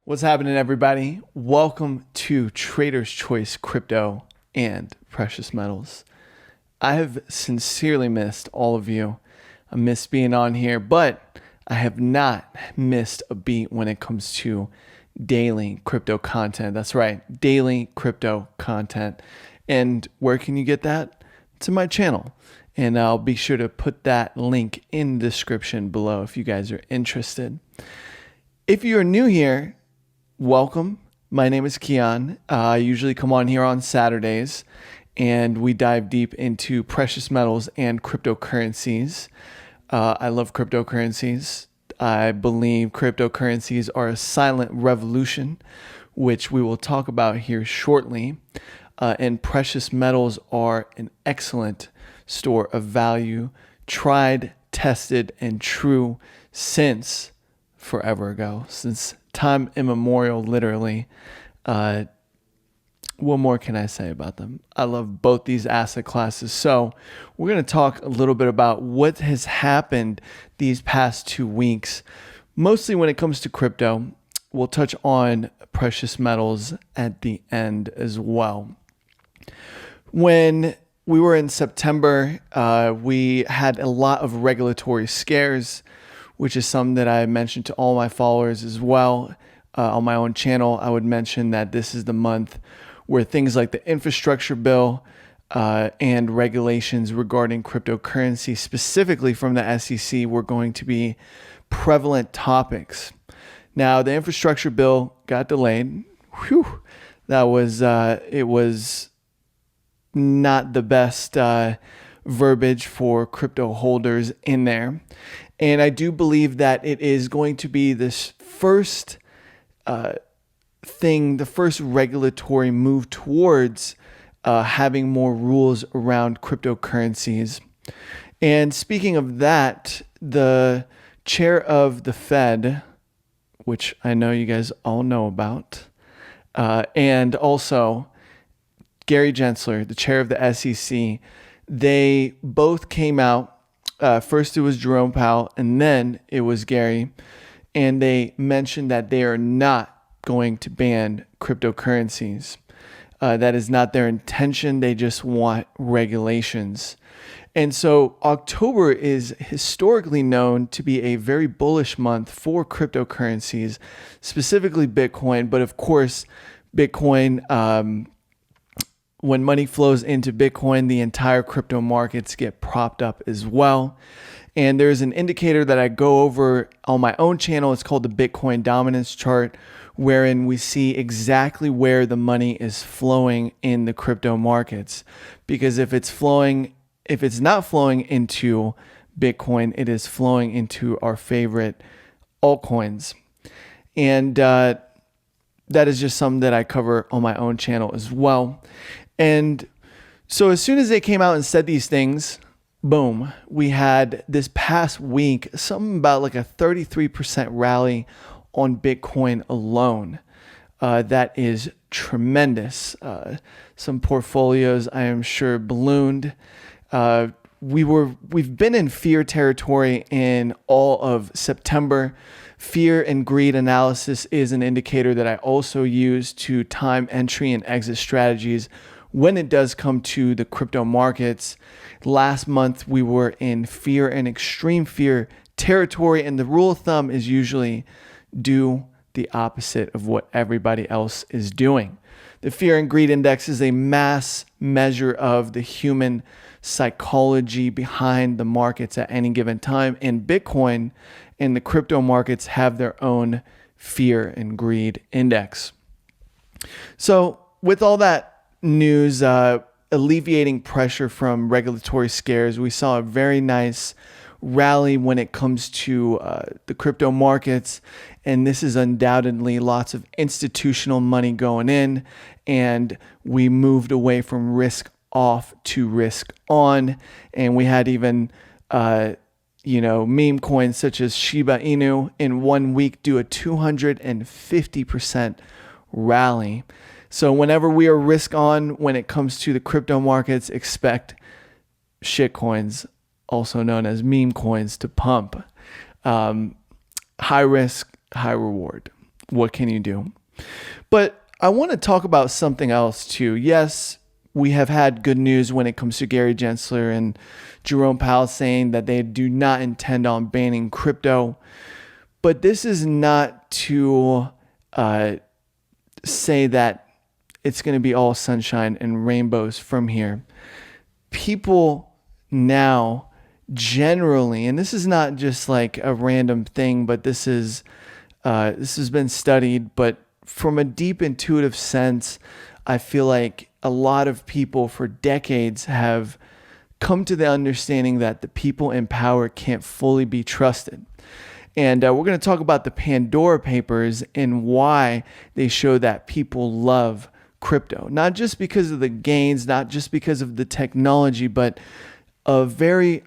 What's happening, everybody? Welcome to Trader's Choice Crypto and Precious Metals. I have sincerely missed all of you. I miss being on here, but I have not missed a beat when it comes to daily crypto content. That's right, daily crypto content. And where can you get that? It's in my channel. And I'll be sure to put that link in the description below if you guys are interested. If you're new here, welcome. My name is Kian. I usually come on here on Saturdays and we dive deep into precious metals and cryptocurrencies. I love cryptocurrencies. I believe cryptocurrencies are a silent revolution, which we will talk about here shortly. And precious metals are an excellent store of value, tried, tested, and true since forever ago, since time immemorial, literally. What more can I say about them? I love both these asset classes. So we're going to talk a little bit about what has happened these past 2 weeks, mostly when it comes to crypto. We'll touch on precious metals at the end as well. When we were in September, we had a lot of regulatory scares, which is something that I mentioned to all my followers as well. On my own channel, I would mention that this is the month where things like the infrastructure bill and regulations regarding cryptocurrency, specifically from the SEC, were going to be prevalent topics. Now, the infrastructure bill got delayed. Whew. That was, it was not the best verbiage for crypto holders in there. And I do believe that it is going to be this first the first regulatory move towards having more rules around cryptocurrencies. And speaking of that, the chair of the Fed, which I know you guys all know about, and also Gary Gensler, the chair of the SEC, they both came out. First it was Jerome Powell, and then it was Gary. And they mentioned that they are not going to ban cryptocurrencies. That is not their intention. They just want regulations. And so October is historically known to be a very bullish month for cryptocurrencies, specifically Bitcoin. But of course, Bitcoin, when money flows into Bitcoin, the entire crypto markets get propped up as well. And there's an indicator that I go over on my own channel. It's called the Bitcoin dominance chart, wherein we see exactly where the money is flowing in the crypto markets. Because if it's not flowing into Bitcoin, it is flowing into our favorite altcoins. And that is just something that I cover on my own channel as well. And so as soon as they came out and said these things, boom, we had this past week something about like a 33% rally on Bitcoin alone. That is tremendous. Some portfolios, I am sure, ballooned. We've been in fear territory in all of September. Fear and greed analysis is an indicator that I also use to time entry and exit strategies when it does come to the crypto markets. Last month, we were in fear and extreme fear territory, and the rule of thumb is usually do the opposite of what everybody else is doing. The fear and greed index is a mass measure of the human psychology behind the markets at any given time, and Bitcoin and the crypto markets have their own fear and greed index. So with all that news, alleviating pressure from regulatory scares, we saw a very nice rally when it comes to the crypto markets. And this is undoubtedly lots of institutional money going in. And we moved away from risk off to risk on. And we had even, meme coins such as Shiba Inu in 1 week do a 250% rally. So whenever we are risk on when it comes to the crypto markets, expect shit coins, also known as meme coins, to pump. High risk, high reward. what can you do? But I want to talk about something else too. Yes, we have had good news when it comes to Gary Gensler and Jerome Powell saying that they do not intend on banning crypto. But this is not to say that it's going to be all sunshine and rainbows from here. People now generally, and this is not just like a random thing, but this has been studied, but from a deep intuitive sense, I feel like a lot of people for decades have come to the understanding that the people in power can't fully be trusted. And we're going to talk about the Pandora papers and why they show that people love crypto. Not just because of the gains, not just because of the technology, but a very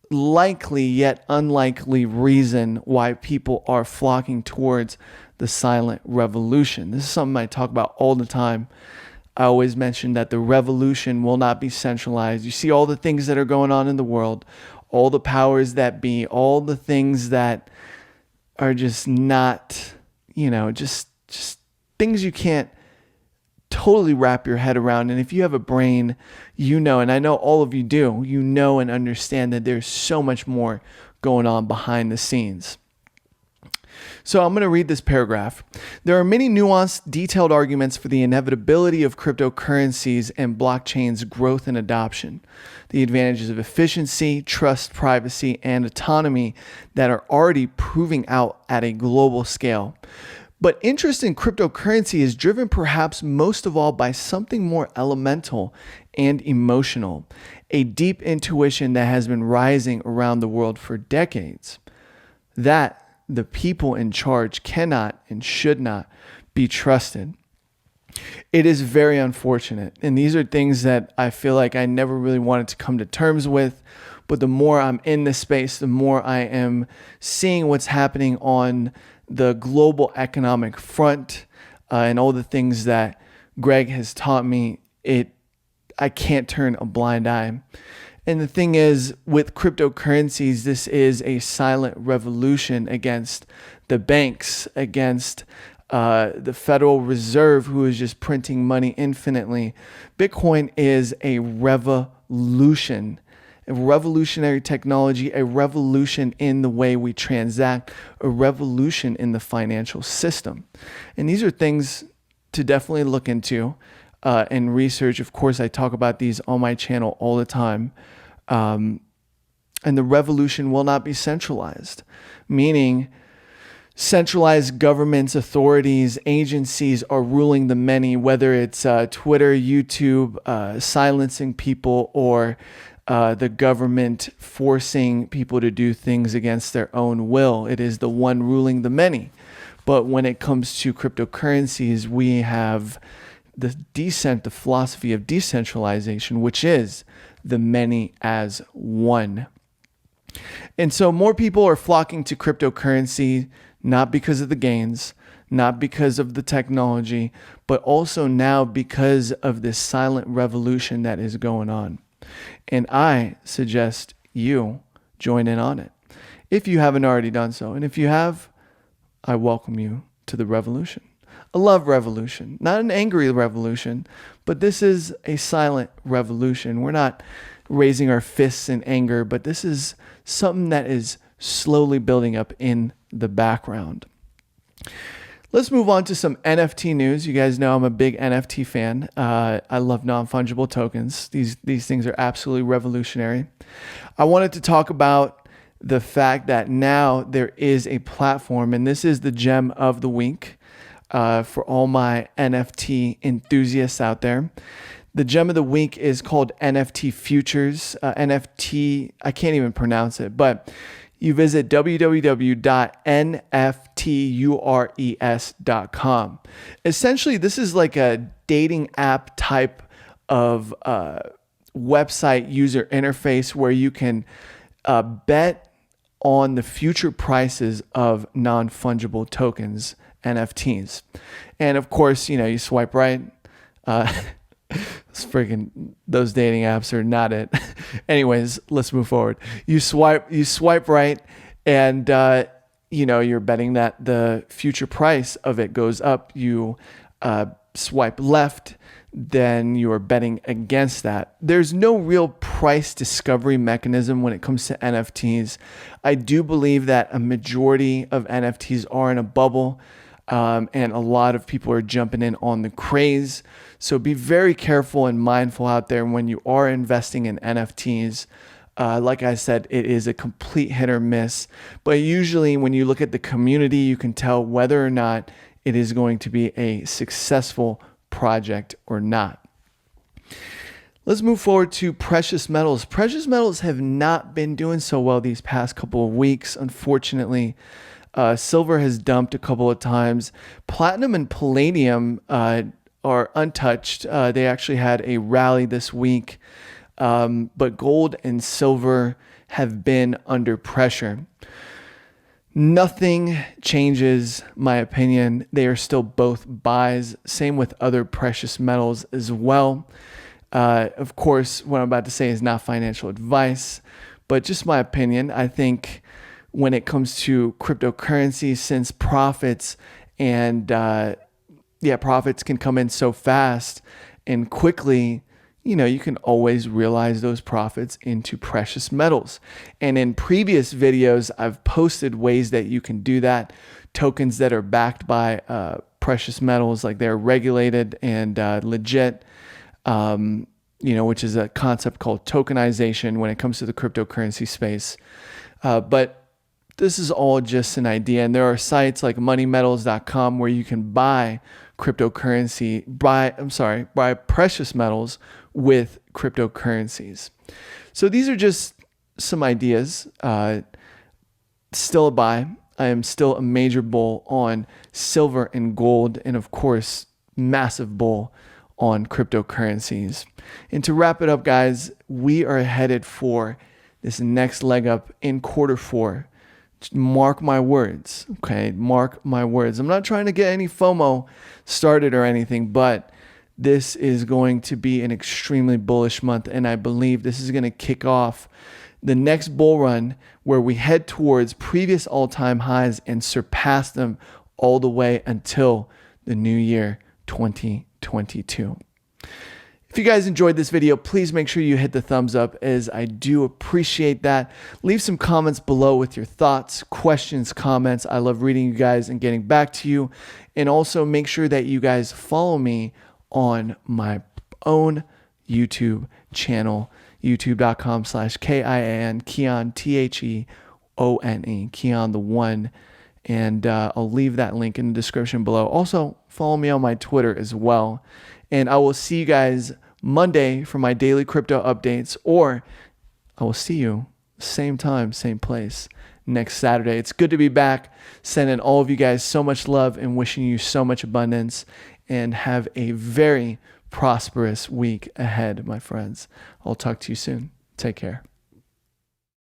likely yet unlikely reason why people are flocking towards the silent revolution. This is something I talk about all the time. I always mention that the revolution will not be centralized. You see all the things that are going on in the world, all the powers that be, all the things that are just not, just things you can't totally wrap your head around. And if you have a brain, and I know all of you do, and understand that there's so much more going on behind the scenes. So I'm going to read this paragraph. There are many nuanced, detailed arguments for the inevitability of cryptocurrencies and blockchain's growth and adoption, the advantages of efficiency, trust, privacy, and autonomy that are already proving out at a global scale. But interest in cryptocurrency is driven perhaps most of all by something more elemental and emotional, a deep intuition that has been rising around the world for decades, that the people in charge cannot and should not be trusted. It is very unfortunate. And these are things that I feel like I never really wanted to come to terms with. But the more I'm in this space, the more I am seeing what's happening on the global economic front and all the things that Greg has taught me. I can't turn a blind eye. And the thing is, with cryptocurrencies, this is a silent revolution against the banks, against the Federal Reserve, who is just printing money infinitely. Bitcoin is a revolution, a revolutionary technology, a revolution in the way we transact, a revolution in the financial system. And these are things to definitely look into and research. Of course, I talk about these on my channel all the time. And the revolution will not be centralized, meaning centralized governments, authorities, agencies are ruling the many, whether it's Twitter, YouTube, silencing people, or the government forcing people to do things against their own will. It is the one ruling the many. But when it comes to cryptocurrencies, we have the philosophy of decentralization, which is the many as one. And so more people are flocking to cryptocurrency, not because of the gains, not because of the technology, but also now because of this silent revolution that is going on. And I suggest you join in on it if you haven't already done so. And if you have, I welcome you to the revolution. A love revolution, not an angry revolution, but this is a silent revolution. We're not raising our fists in anger, but this is something that is slowly building up in the background. Let's move on to some NFT news. You guys know I'm a big NFT fan. I love non-fungible tokens. These things are absolutely revolutionary. I wanted to talk about the fact that now there is a platform, and this is the gem of the week for all my NFT enthusiasts out there. The gem of the week is called NFT Futures. NFT, I can't even pronounce it, but you visit www.nftures.com. Essentially, this is like a dating app type of website user interface where you can bet on the future prices of non-fungible tokens, NFTs. And of course, you swipe right. Those dating apps are not it. Anyways, let's move forward. You swipe right, and you're betting that the future price of it goes up. You swipe left, then you are betting against that. There's no real price discovery mechanism when it comes to NFTs. I do believe that a majority of NFTs are in a bubble, and a lot of people are jumping in on the craze. So be very careful and mindful out there when you are investing in NFTs. Like I said, it is a complete hit or miss, but usually when you look at the community, you can tell whether or not it is going to be a successful project or not. Let's move forward to precious metals. Precious metals have not been doing so well these past couple of weeks, unfortunately. Silver has dumped a couple of times. Platinum and palladium are untouched. They actually had a rally this week, but gold and silver have been under pressure. Nothing changes my opinion. They are still both buys. Same with other precious metals as well. Of course, what I'm about to say is not financial advice, but just my opinion. I think when it comes to cryptocurrency, since profits profits can come in so fast and quickly, you can always realize those profits into precious metals. And in previous videos, I've posted ways that you can do that. Tokens that are backed by precious metals, like they're regulated and legit, which is a concept called tokenization when it comes to the cryptocurrency space. But this is all just an idea. And there are sites like moneymetals.com where you can buy buy precious metals with cryptocurrencies. So these are just some ideas. Still a buy. I am still a major bull on silver and gold, and of course, massive bull on cryptocurrencies. And to wrap it up, guys, we are headed for this next leg up in quarter four. Mark my words, okay? Mark my words. I'm not trying to get any FOMO started or anything, but this is going to be an extremely bullish month, and I believe this is going to kick off the next bull run where we head towards previous all-time highs and surpass them all the way until the new year 2022. If you guys enjoyed this video, please make sure you hit the thumbs up, as I do appreciate that. Leave some comments below with your thoughts, questions, comments. I love reading you guys and getting back to you. And also make sure that you guys follow me on my own YouTube channel, youtube.com/KIAN, Kian, THEONE, Kian the one. And I'll leave that link in the description below. Also, follow me on my Twitter as well. And I will see you guys Monday for my daily crypto updates, or I will see you same time, same place next Saturday. It's good to be back. Sending all of you guys so much love and wishing you so much abundance, and have a very prosperous week ahead, my friends. I'll talk to you soon. Take care.